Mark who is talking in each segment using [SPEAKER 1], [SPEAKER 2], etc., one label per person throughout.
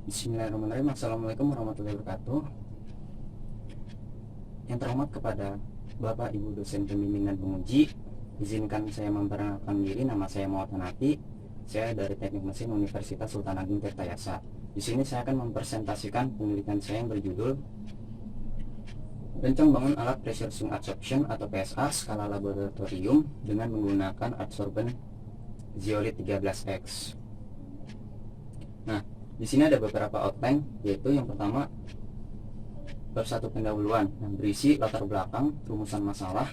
[SPEAKER 1] Bismillahirrahmanirrahim. Assalamualaikum warahmatullahi wabarakatuh. Yang terhormat kepada Bapak Ibu dosen pembimbing dan penguji, izinkan saya memperkenalkan diri. Nama saya Muhammad Hanafi. Saya dari Teknik Mesin Universitas Sultan Agung Tirtayasa. Di sini saya akan mempresentasikan penelitian saya yang berjudul Rencang bangun alat pressure swing adsorption atau PSA skala laboratorium dengan menggunakan adsorben zeolit 13X. Nah, di sini ada beberapa outline, yaitu yang pertama bab 1 pendahuluan yang berisi latar belakang, rumusan masalah,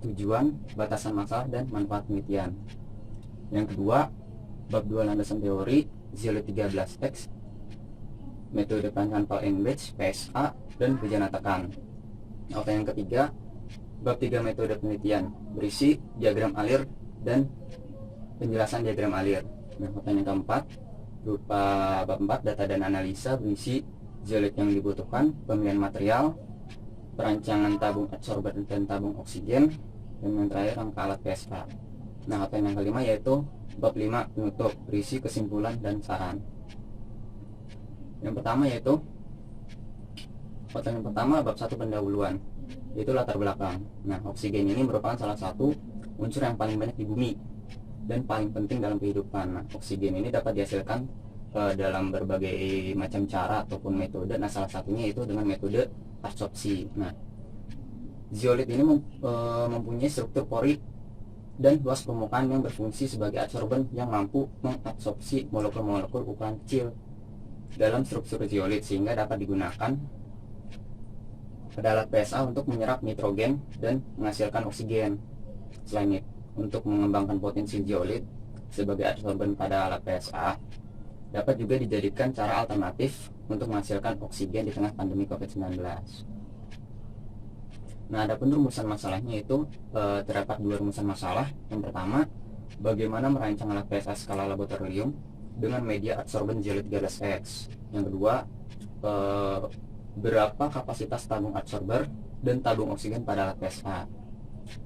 [SPEAKER 1] tujuan, batasan masalah, dan manfaat penelitian. Yang kedua, bab 2 landasan teori, zeolit 13X, metode perancang Pal and Batch, PSA, dan bejana tekan. Outline yang ketiga, bab 3 metode penelitian, berisi diagram alir dan penjelasan diagram alir. Nah, outline yang keempat, berupa bab 4 data dan analisa, berisi zeolit yang dibutuhkan, pemilihan material, perancangan tabung adsorber dan tabung oksigen, dan yang terakhir rangka alat PSA. Nah, outline yang kelima yaitu bab 5 penutup, berisi kesimpulan dan saran. Yang pertama yaitu outline yang pertama bab 1 pendahuluan, yaitu latar belakang. Nah, oksigen ini merupakan salah satu unsur yang paling banyak di bumi dan paling penting dalam kehidupan. Nah, oksigen ini dapat dihasilkan dalam berbagai macam cara ataupun metode. Nah, salah satunya itu dengan metode adsorpsi. Nah, zeolit ini mempunyai struktur pori dan luas permukaan yang berfungsi sebagai adsorben yang mampu mengabsorpsi molekul-molekul ukuran kecil dalam struktur zeolit, sehingga dapat digunakan pada alat PSA untuk menyerap nitrogen dan menghasilkan oksigen. Selain itu, untuk mengembangkan potensi zeolit sebagai adsorben pada alat PSA, dapat juga dijadikan cara alternatif untuk menghasilkan oksigen di tengah pandemi COVID-19. Nah, ada pun rumusan masalahnya itu terdapat dua rumusan masalah. Yang pertama, bagaimana merancang alat PSA skala laboratorium dengan media adsorben zeolit 13X. Yang kedua, berapa kapasitas tabung adsorber dan tabung oksigen pada alat PSA.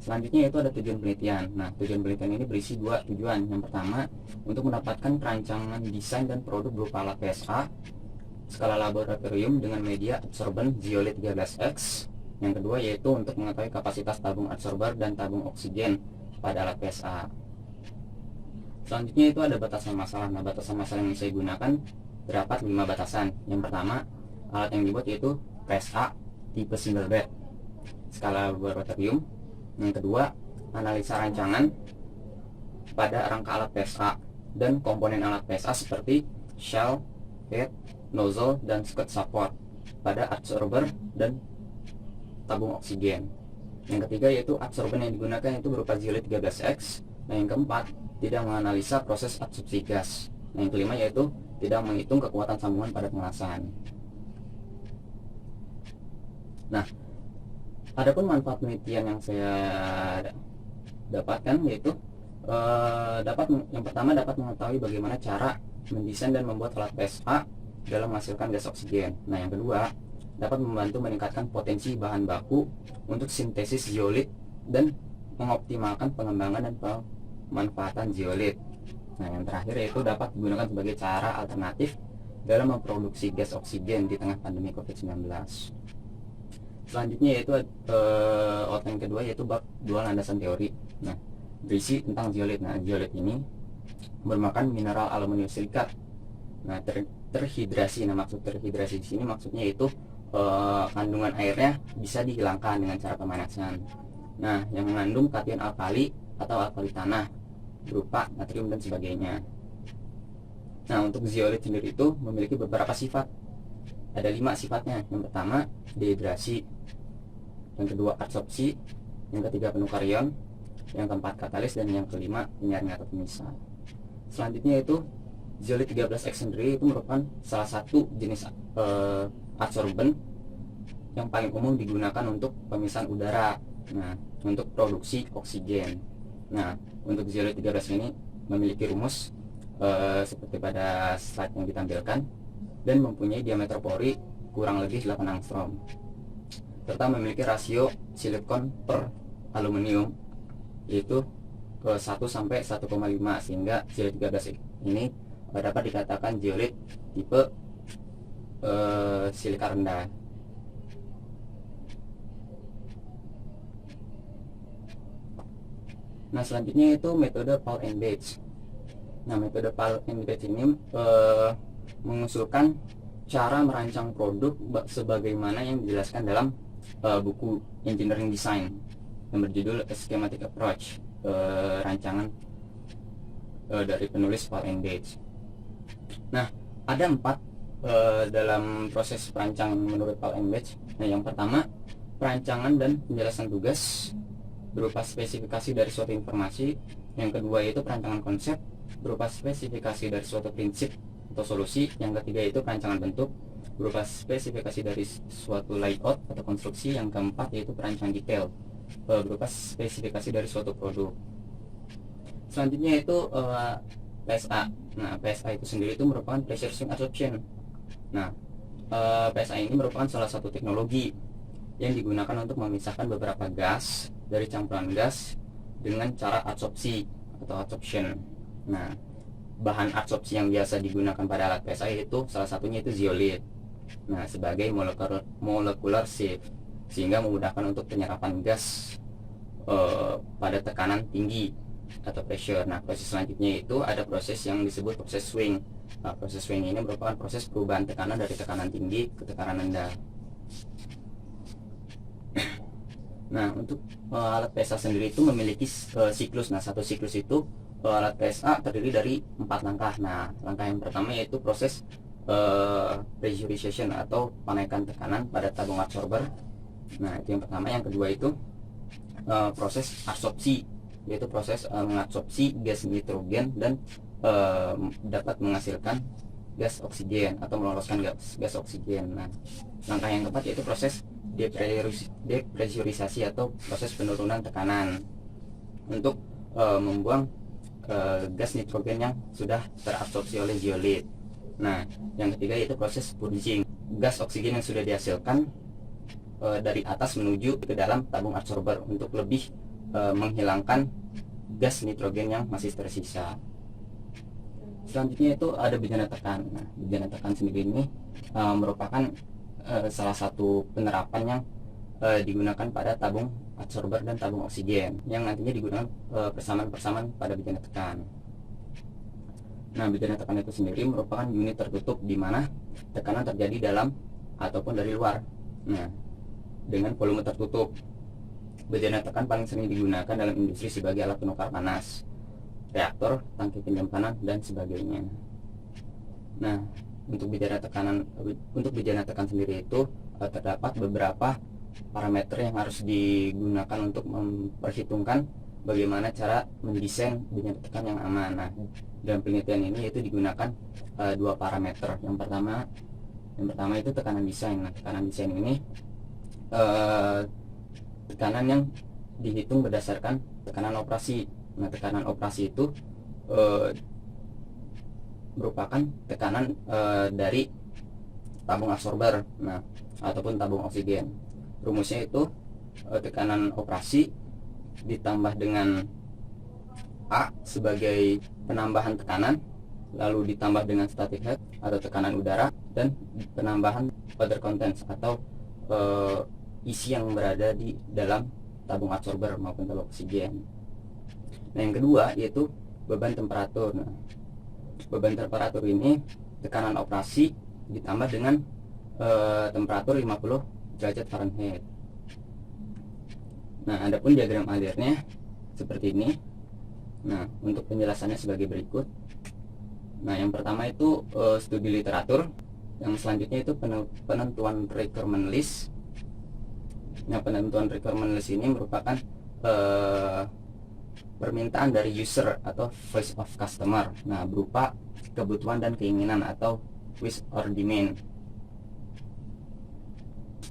[SPEAKER 1] Selanjutnya itu ada tujuan penelitian. Nah, tujuan penelitian ini berisi dua tujuan. Yang pertama, untuk mendapatkan perancangan desain dan produk berupa alat PSA skala laboratorium dengan media adsorben zeolit 13X. Yang kedua yaitu untuk mengetahui kapasitas tabung adsorber dan tabung oksigen pada alat PSA. Selanjutnya itu ada batasan masalah. Nah, batasan masalah yang saya gunakan terdapat 5 batasan. Yang pertama, alat yang dibuat yaitu PSA tipe single bed skala laboratorium. Yang kedua, analisa rancangan pada rangka alat PSA dan komponen alat PSA seperti shell, head, nozzle, dan skirt support pada adsorber dan tabung oksigen. Yang ketiga yaitu adsorben yang digunakan itu berupa zeolit 13X. Nah, yang keempat, tidak menganalisa proses adsorpsi gas. Nah, yang kelima yaitu tidak menghitung kekuatan sambungan pada pengelasan. Nah, adapun manfaat penelitian yang saya dapatkan yaitu yang pertama dapat mengetahui bagaimana cara mendesain dan membuat alat PSA dalam menghasilkan gas oksigen. Nah, yang kedua, dapat membantu meningkatkan potensi bahan baku untuk sintesis zeolit dan mengoptimalkan pengembangan dan pemanfaatan zeolit. Nah, yang terakhir yaitu dapat digunakan sebagai cara alternatif dalam memproduksi gas oksigen di tengah pandemi COVID-19. Selanjutnya yaitu outline kedua yaitu bab 2 landasan teori. Nah, berisi tentang zeolit. Nah, zeolit ini merupakan mineral aluminium silikat. Nah, terhidrasi. Nah, maksud terhidrasi di sini maksudnya itu kandungan airnya bisa dihilangkan dengan cara pemanasan. Nah, yang mengandung kation alkali atau alkali tanah berupa natrium dan sebagainya. Nah, untuk zeolit sendiri itu memiliki beberapa sifat. Ada 5 sifatnya. Yang pertama, dehidrasi. Yang kedua, adsorpsi. Yang ketiga, penukar ion. Yang keempat, katalis. Dan yang kelima, penyaring atau pemisah. Selanjutnya itu zeolit 13X sendiri itu merupakan salah satu jenis adsorben yang paling umum digunakan untuk pemisahan udara. Nah, untuk produksi oksigen. Nah, untuk zeolit 13 ini memiliki rumus seperti pada slide yang ditampilkan dan mempunyai diameter pori kurang lebih 8 angstrom serta memiliki rasio silikon per aluminium yaitu 1 sampai 1,5, sehingga zeolit 13 ini dapat dikatakan zeolit tipe silika rendah. Nah, selanjutnya itu metode Paul and Bates. Nah, metode Paul and Bates ini mengusulkan cara merancang produk sebagaimana yang dijelaskan dalam buku Engineering Design yang berjudul A Schematic Approach, rancangan dari penulis Paul and Bates. Nah, ada 4 dalam proses perancangan menurut Paul and Bates. Nah, yang pertama, perancangan dan penjelasan tugas berupa spesifikasi dari suatu informasi. Yang kedua itu perancangan konsep berupa spesifikasi dari suatu prinsip atau solusi. Yang ketiga itu perancangan bentuk berupa spesifikasi dari suatu layout atau konstruksi. Yang keempat yaitu perancangan detail berupa spesifikasi dari suatu produk. Selanjutnya itu PSA. Nah, PSA itu sendiri itu merupakan pressure swing adsorption. Nah, PSA ini merupakan salah satu teknologi yang digunakan untuk memisahkan beberapa gas dari campuran gas dengan cara adsorpsi atau adsorption. Nah, bahan adsorpsi yang biasa digunakan pada alat PSA itu salah satunya itu zeolit. Nah, sebagai molecular sieve, sehingga memudahkan untuk penyerapan gas pada tekanan tinggi atau pressure. Nah, proses selanjutnya itu ada proses yang disebut proses swing. Nah, proses swing ini merupakan proses perubahan tekanan dari tekanan tinggi ke tekanan rendah. Nah, untuk alat PSA sendiri itu memiliki siklus. Nah, satu siklus itu alat PSA terdiri dari 4 langkah. Nah, langkah yang pertama yaitu proses pressurization atau penaikan tekanan pada tabung absorber. Nah, itu yang pertama. Yang kedua itu proses adsorpsi, yaitu proses mengadsorpsi gas nitrogen dan dapat menghasilkan gas oksigen atau meloloskan gas oksigen. Nah, langkah yang keempat yaitu proses depresurisasi atau proses penurunan tekanan untuk membuang gas nitrogen yang sudah terabsorpsi oleh zeolit. Nah, yang ketiga yaitu proses purging, gas oksigen yang sudah dihasilkan dari atas menuju ke dalam tabung absorber untuk lebih menghilangkan gas nitrogen yang masih tersisa. Selanjutnya itu ada bejana tekan. Nah, bejana tekan sendiri ini merupakan salah satu penerapan yang digunakan pada tabung absorber dan tabung oksigen yang nantinya digunakan persamaan-persamaan pada bejana tekan. Nah, bejana tekan itu sendiri merupakan unit tertutup di mana tekanan terjadi dalam ataupun dari luar. Nah, dengan volume tertutup. Bejana tekan paling sering digunakan dalam industri sebagai alat penukar panas, reaktor, tangki penyimpanan dan sebagainya. Nah, untuk bejana tekan sendiri itu terdapat beberapa parameter yang harus digunakan untuk memperhitungkan bagaimana cara mendesain bejana tekan yang aman. Nah, dalam penelitian ini itu digunakan 2 parameter. Yang pertama itu tekanan desain. Nah, tekanan desain ini tekanan yang dihitung berdasarkan tekanan operasi. Nah, tekanan operasi itu merupakan tekanan dari tabung absorber, nah, ataupun tabung oksigen. Rumusnya itu tekanan operasi ditambah dengan A sebagai penambahan tekanan, lalu ditambah dengan static head atau tekanan udara, dan penambahan water contents atau isi yang berada di dalam tabung absorber maupun tabung oksigen. Nah, yang kedua yaitu beban temperatur. Nah, beban temperatur ini tekanan operasi ditambah dengan temperatur 50 derajat Fahrenheit. Nah, adapun diagram alirnya seperti ini. Nah, untuk penjelasannya sebagai berikut. Nah, yang pertama itu studi literatur. Yang selanjutnya itu penentuan requirement list. Nah, penentuan requirement list ini merupakan permintaan dari user atau voice of customer. Nah, berupa kebutuhan dan keinginan atau wish or demand.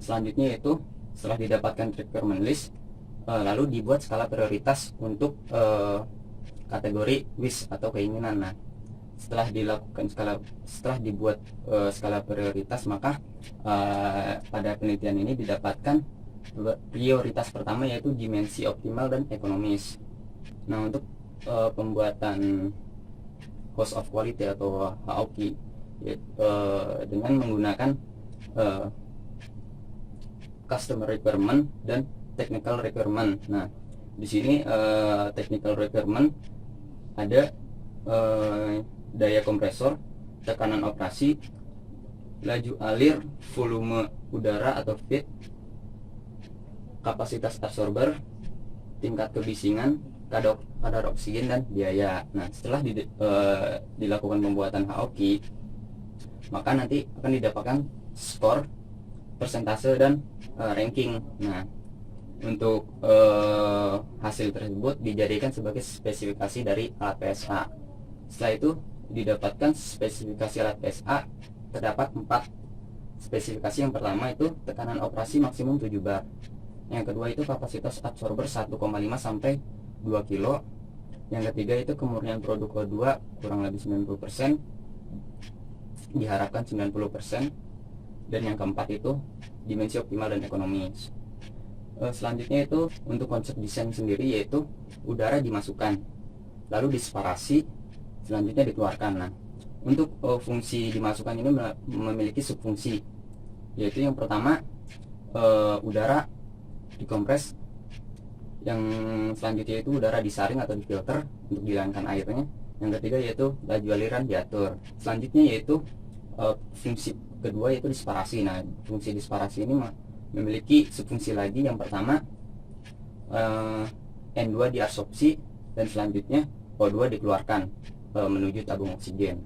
[SPEAKER 1] Selanjutnya yaitu setelah didapatkan requirement list, lalu dibuat skala prioritas untuk kategori wish atau keinginan. Nah, setelah dibuat skala prioritas, maka pada penelitian ini didapatkan prioritas pertama yaitu dimensi optimal dan ekonomis. Nah, untuk pembuatan host of quality atau HOQ, dengan menggunakan customer requirement dan technical requirement. Nah, di sini technical requirement ada daya kompresor, tekanan operasi, laju alir, volume udara atau feed, kapasitas absorber, tingkat kebisingan, kadar oksigen, dan biaya. Nah, setelah dilakukan pembuatan HOQ, maka nanti akan didapatkan skor, persentase, dan ranking. Nah, untuk hasil tersebut dijadikan sebagai spesifikasi dari alat PSA. Setelah itu didapatkan spesifikasi alat PSA, terdapat 4 spesifikasi. Yang pertama itu tekanan operasi maksimum 7 bar. Yang kedua itu kapasitas absorber 1,5 sampai 2 kilo. Yang ketiga itu kemurnian produk O2 kurang lebih 90%, diharapkan 90%. Dan yang keempat itu dimensi optimal dan ekonomis. Selanjutnya itu untuk konsep desain sendiri, yaitu udara dimasukkan, lalu disparasi, selanjutnya dikeluarkan. Nah, untuk fungsi dimasukkan ini memiliki subfungsi, yaitu yang pertama udara dikompres, yang selanjutnya itu udara disaring atau difilter untuk dihilangkan airnya. Yang ketiga yaitu laju aliran diatur. Selanjutnya yaitu fungsi kedua yaitu disparasi. Nah, fungsi disparasi ini memiliki subfungsi lagi. Yang pertama N2 diabsorpsi dan selanjutnya O2 dikeluarkan menuju tabung oksigen.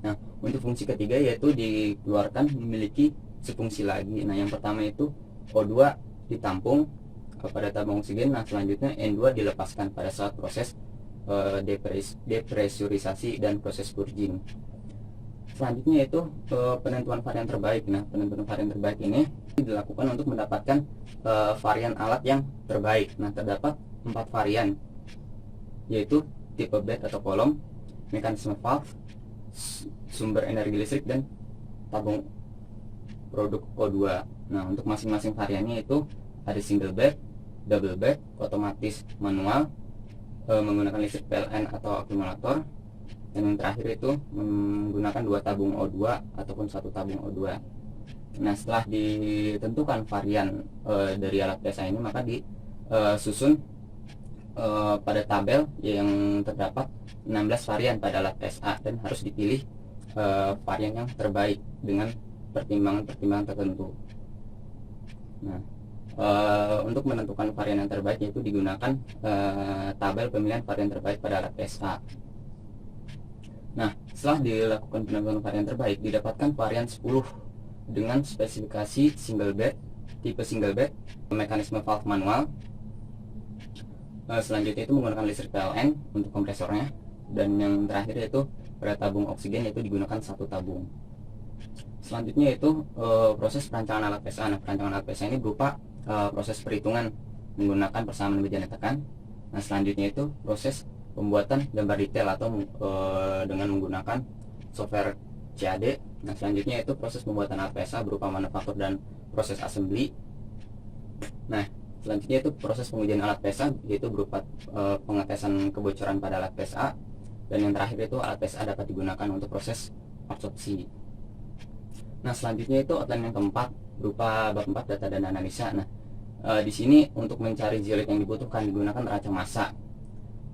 [SPEAKER 1] Nah, untuk fungsi ketiga yaitu dikeluarkan memiliki subfungsi lagi. Nah, yang pertama itu O2 ditampung pada tabung oksigen. Nah, selanjutnya N2 dilepaskan pada saat proses depresurisasi dan proses purging. Selanjutnya itu penentuan varian terbaik. Nah, penentuan varian terbaik ini dilakukan untuk mendapatkan varian alat yang terbaik. Nah, terdapat 4 varian, yaitu tipe bed atau kolom, mekanisme valve, sumber energi listrik, dan tabung produk O2. Nah, untuk masing-masing variannya itu ada single bed, double bed, otomatis, manual, menggunakan listrik PLN atau akumulator, dan yang terakhir itu menggunakan 2 tabung O2 ataupun 1 tabung O2. Nah, setelah ditentukan varian dari alat PSA ini, maka disusun pada tabel yang terdapat 16 varian pada alat PSA, dan harus dipilih varian yang terbaik dengan pertimbangan-pertimbangan tertentu. Nah, untuk menentukan varian yang terbaik yaitu digunakan tabel pemilihan varian terbaik pada alat PSA. Nah, setelah dilakukan penentuan varian terbaik, didapatkan varian 10 dengan spesifikasi single bed, tipe single bed, mekanisme valve manual. Selanjutnya itu menggunakan listrik PLN untuk kompresornya, dan yang terakhir yaitu pada tabung oksigen, yaitu digunakan 1 tabung. Selanjutnya itu proses perancangan alat PSA. Nah, perancangan alat PSA ini berupa proses perhitungan menggunakan persamaan bejana tekan. Nah, selanjutnya itu proses pembuatan gambar detail atau dengan menggunakan software CAD. Nah, selanjutnya itu proses pembuatan alat PSA berupa manufaktur dan proses assembly. Nah, selanjutnya itu proses pengujian alat PSA, yaitu berupa pengetesan kebocoran pada alat PSA. Dan yang terakhir itu alat PSA dapat digunakan untuk proses absorpsi. Nah, selanjutnya itu outline yang keempat berupa bab 4 data dan analisa. Nah, di sini untuk mencari zeolit yang dibutuhkan digunakan neraca massa.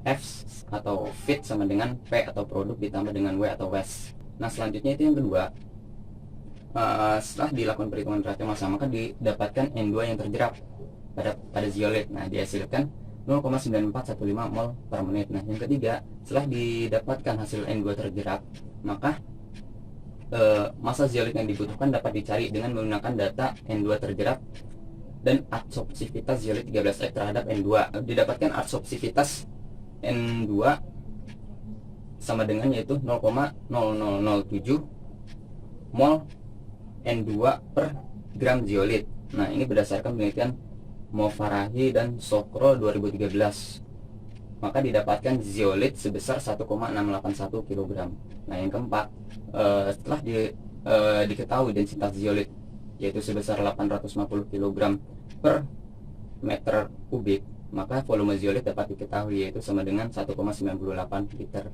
[SPEAKER 1] F atau fit sama dengan P atau produk ditambah dengan W atau Wes. Nah, selanjutnya itu yang kedua, setelah dilakukan perhitungan neraca massa, maka didapatkan N2 yang terjerap pada zeolit. Nah, dihasilkan 0,9415 mol per menit. Nah, yang ketiga, setelah didapatkan hasil N2 terjerap, maka massa zeolit yang dibutuhkan dapat dicari dengan menggunakan data N2 terjerap dan adsorpsivitas zeolit 13F terhadap N2. Didapatkan adsorpsivitas N2 sama dengan yaitu 0,0007 mol N2 per gram zeolit. Nah, ini berdasarkan penelitian Mofarahi dan Sokro 2013. Maka didapatkan zeolit sebesar 1,681 kg. Nah, yang keempat, setelah diketahui densitas zeolit yaitu sebesar 850 kg per meter kubik, maka volume zeolit dapat diketahui yaitu sama dengan 1,98 liter.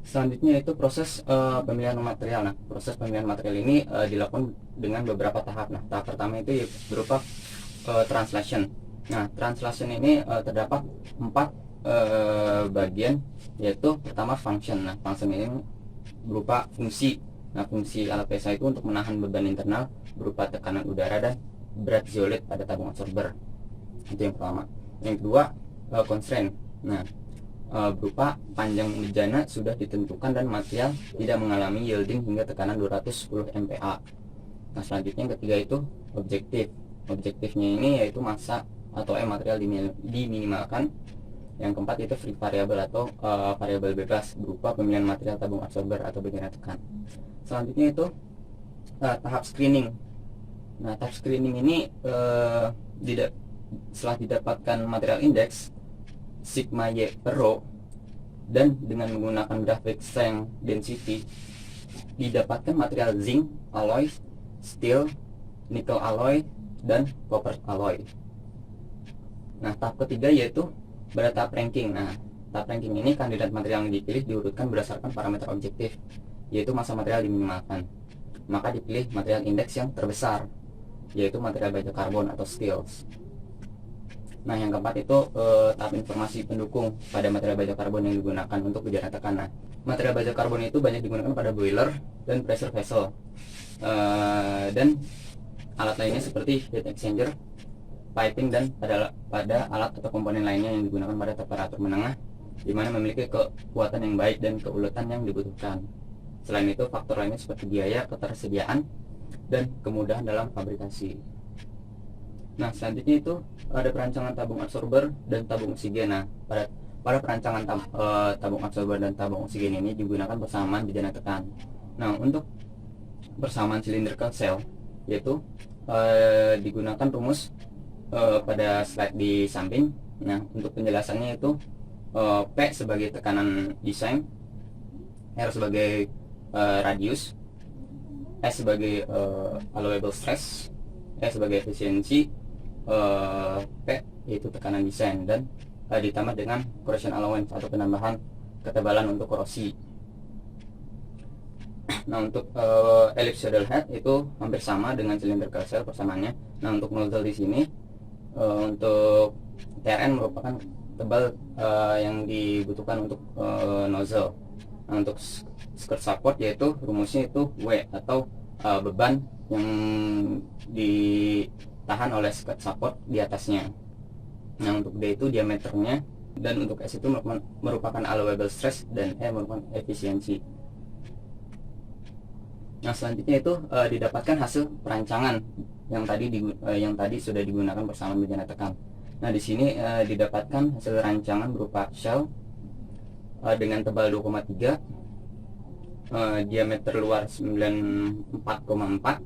[SPEAKER 1] Selanjutnya itu proses pemilihan material. Nah, proses pemilihan material ini dilakukan dengan beberapa tahap. Nah, tahap pertama itu berupa translation. Nah, translation ini terdapat 4 bagian, yaitu pertama function. Nah, function ini berupa fungsi. Nah, fungsi alat PSA itu untuk menahan beban internal berupa tekanan udara dan berat zeolit pada tabung absorber. Itu yang pertama. Yang kedua, constraint. Nah, berupa panjang bejana sudah ditentukan dan material tidak mengalami yielding hingga tekanan 210 MPa. Nah, selanjutnya yang ketiga itu objektif. Objektifnya ini yaitu massa atau material diminimalkan. Yang keempat itu free variable atau variabel bebas berupa pemilihan material tabung absorber atau bejana tekan. Selanjutnya itu tahap screening. Nah, tahap screening ini setelah didapatkan material indeks sigma Y per rho dan dengan menggunakan grafik strength density didapatkan material zinc alloy, steel, nickel alloy, dan copper alloy. Nah, tahap ketiga yaitu pada tahap ranking. Nah, tahap ranking ini kandidat material yang dipilih diurutkan berdasarkan parameter objektif, yaitu massa material diminimalkan. Maka dipilih material indeks yang terbesar, yaitu material baja karbon atau steels. Nah, yang keempat itu tahap informasi pendukung pada material baja karbon yang digunakan untuk bejana tekan. Nah, material baja karbon itu banyak digunakan pada boiler dan pressure vessel, dan alat lainnya seperti heat exchanger, piping, dan pada alat atau komponen lainnya yang digunakan pada temperatur menengah, di mana memiliki kekuatan yang baik dan keuletan yang dibutuhkan. Selain itu, faktor lainnya seperti biaya, ketersediaan, dan kemudahan dalam fabrikasi. Nah, selanjutnya itu ada perancangan tabung absorber dan tabung oksigen. Nah, pada perancangan tabung absorber dan tabung oksigen ini digunakan persamaan bejana tekan. Nah, untuk persamaan cylindrical cell yaitu digunakan rumus pada slide di samping. Nah, untuk penjelasannya itu P sebagai tekanan desain, R sebagai radius, S sebagai allowable stress, E sebagai efisiensi, P yaitu tekanan desain, dan ditambah dengan corrosion allowance atau penambahan ketebalan untuk korosi. Nah, untuk ellipsoidal head itu hampir sama dengan cylindrical cell persamaannya. Nah, untuk nozzle di sini untuk TRN merupakan tebal yang dibutuhkan untuk nozzle. Nah, untuk skirt support yaitu rumusnya itu W atau beban yang ditahan oleh skirt support di atasnya. Nah, untuk D itu diameternya, dan untuk S itu merupakan allowable stress, dan E merupakan efisiensi. Nah, selanjutnya itu didapatkan hasil perancangan yang tadi sudah digunakan bersama bejana tekan. Nah, di sini didapatkan hasil rancangan berupa shell dengan tebal 2,3, diameter luar 94,4,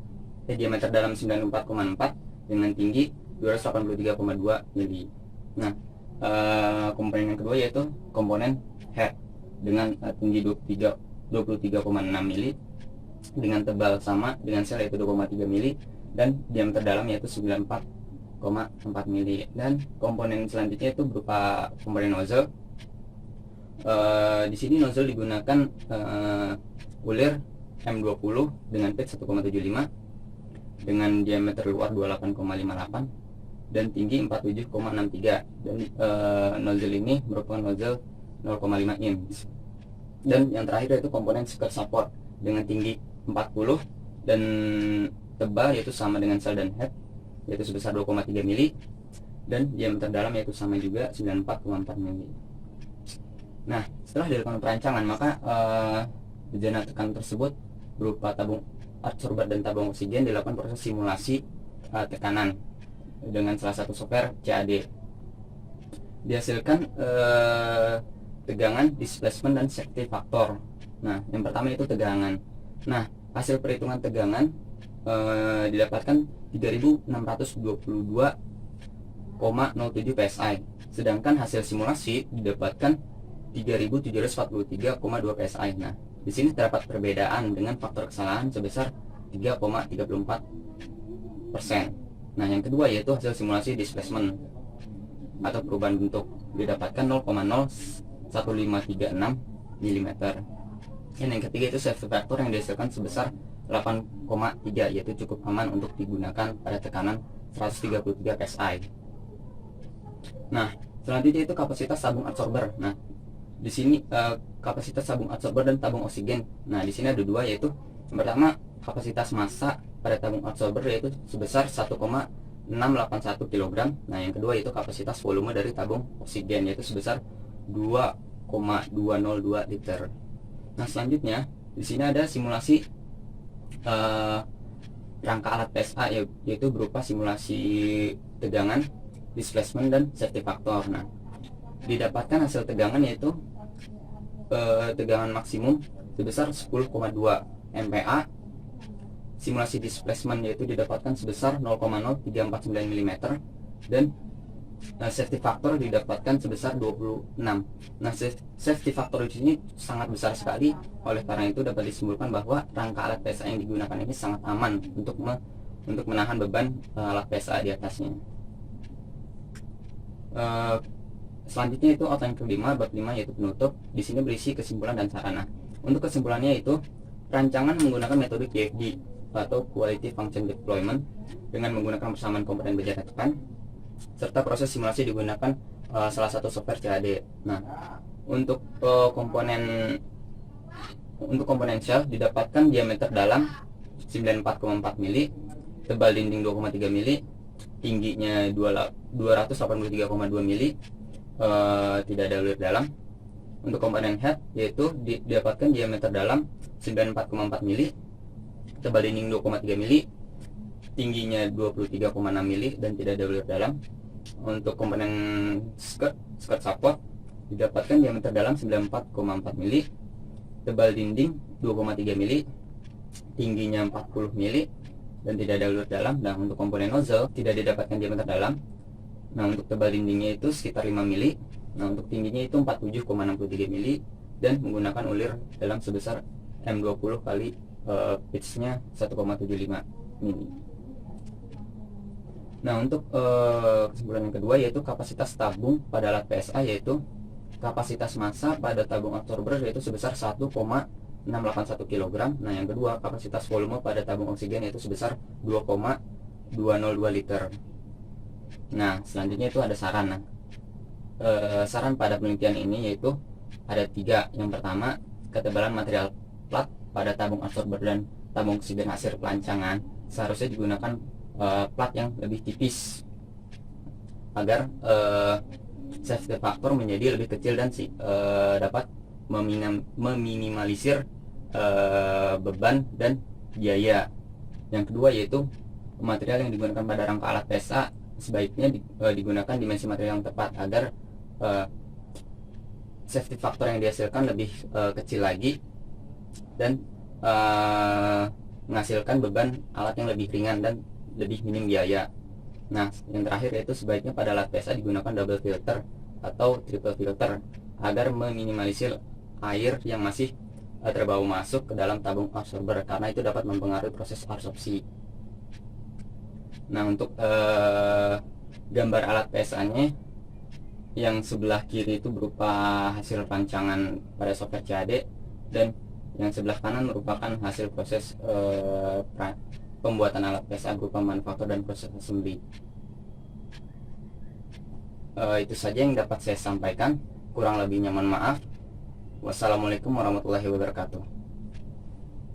[SPEAKER 1] diameter dalam 94,4 dengan tinggi 283,2 mili. Nah, komponen yang kedua yaitu komponen head dengan tinggi 23,6 mili dengan tebal sama dengan sel yaitu 2,3 mili dan diameter dalam yaitu 94,4 mili. Dan komponen selanjutnya itu berupa komponen nozzle. Di sini nozzle digunakan ulir M20 dengan pitch 1,75 dengan diameter luar 28,58 dan tinggi 47,63, dan nozzle ini merupakan nozzle 0,5 inch. Dan yang terakhir yaitu komponen skirt support dengan tinggi 40 dan tebal yaitu sama dengan sel dan head yaitu sebesar 2,3 mili dan diameter dalam yaitu sama juga 94,4 mili. Nah, setelah dilakukan perancangan, maka bejana tekan tersebut berupa tabung absorber dan tabung oksigen dilakukan proses simulasi tekanan dengan salah satu software CAD. Dihasilkan tegangan, displacement, dan safety factor. Nah, yang pertama itu tegangan. Nah, hasil perhitungan tegangan didapatkan 3622,07 PSI, sedangkan hasil simulasi didapatkan 3743,2 PSI. Nah, di sini terdapat perbedaan dengan faktor kesalahan sebesar 3,34%. Nah, yang kedua yaitu hasil simulasi displacement atau perubahan bentuk didapatkan 0,01536 mm. Dan yang ketiga itu safety factor yang dihasilkan sebesar 8,3, yaitu cukup aman untuk digunakan pada tekanan 133 psi. Nah, selanjutnya itu kapasitas tabung absorber. Nah, di sini kapasitas tabung absorber dan tabung oksigen. Nah, di sini ada dua, yaitu yang pertama kapasitas massa pada tabung absorber yaitu sebesar 1,681 kg. Nah, yang kedua itu kapasitas volume dari tabung oksigen yaitu sebesar 2,202 liter. Nah, selanjutnya di sini ada simulasi rangka alat PSA yaitu berupa simulasi tegangan, displacement dan safety factor. Nah, didapatkan hasil tegangan yaitu tegangan maksimum sebesar 10,2 MPa. Simulasi displacement yaitu didapatkan sebesar 0,0349 mm dan safety factor didapatkan sebesar 26. Nah, safety factor di sini sangat besar sekali. Oleh karena itu dapat disimpulkan bahwa rangka alat PSA yang digunakan ini sangat aman untuk menahan beban alat PSA di atasnya. Selanjutnya itu outline kelima, bab 5 yaitu penutup. Di sini berisi kesimpulan dan sarana. Untuk kesimpulannya itu rancangan menggunakan metode QFD atau Quality Function Deployment dengan menggunakan persamaan komponen beja dan tekan, serta proses simulasi digunakan salah satu software CAD. Nah, untuk komponen shell didapatkan diameter dalam 94,4 mm, tebal dinding 2,3 mm, tingginya 283,2 mm, tidak ada ulir dalam. Untuk komponen head yaitu didapatkan diameter dalam 94,4 mm, tebal dinding 2,3 mm, tingginya 23,6 mm dan tidak ada ulir dalam. Untuk komponen skirt support didapatkan diameter dalam 94,4 mm, tebal dinding 2,3 mm, tingginya 40 mm dan tidak ada ulir dalam. Dan untuk komponen nozzle tidak didapatkan diameter dalam. Nah, untuk tebal dindingnya itu sekitar 5 mm. Nah, untuk tingginya itu 47,63 mm dan menggunakan ulir dalam sebesar M20 kali pitch-nya 1,75 mm. Nah, untuk kesimpulan yang kedua yaitu kapasitas tabung pada alat PSA yaitu kapasitas massa pada tabung absorber yaitu sebesar 1,681 kg. Nah, yang kedua kapasitas volume pada tabung oksigen yaitu sebesar 2,202 liter. Nah, selanjutnya itu ada saran. Nah, saran pada penelitian ini yaitu ada 3. Yang pertama, ketebalan material plat pada tabung absorber dan tabung oksigen hasil pelancangan seharusnya digunakan plat yang lebih tipis agar safety factor menjadi lebih kecil dan dapat meminimalisir beban dan biaya. Yang kedua yaitu material yang digunakan pada rangka alat PSA sebaiknya digunakan dimensi material yang tepat agar safety factor yang dihasilkan lebih kecil lagi dan menghasilkan beban alat yang lebih ringan dan lebih minim biaya. Nah, yang terakhir yaitu sebaiknya pada alat PSA digunakan double filter atau triple filter agar meminimalisir air yang masih terbawa masuk ke dalam tabung absorber karena itu dapat mempengaruhi proses absorpsi. Nah, untuk gambar alat PSA-nya yang sebelah kiri itu berupa hasil rancangan pada software CAD dan yang sebelah kanan merupakan hasil proses pembuatan alat PSA berupa manufaktur dan proses assembly. Itu saja yang dapat saya sampaikan. Kurang lebihnya mohon maaf. Wassalamualaikum warahmatullahi wabarakatuh.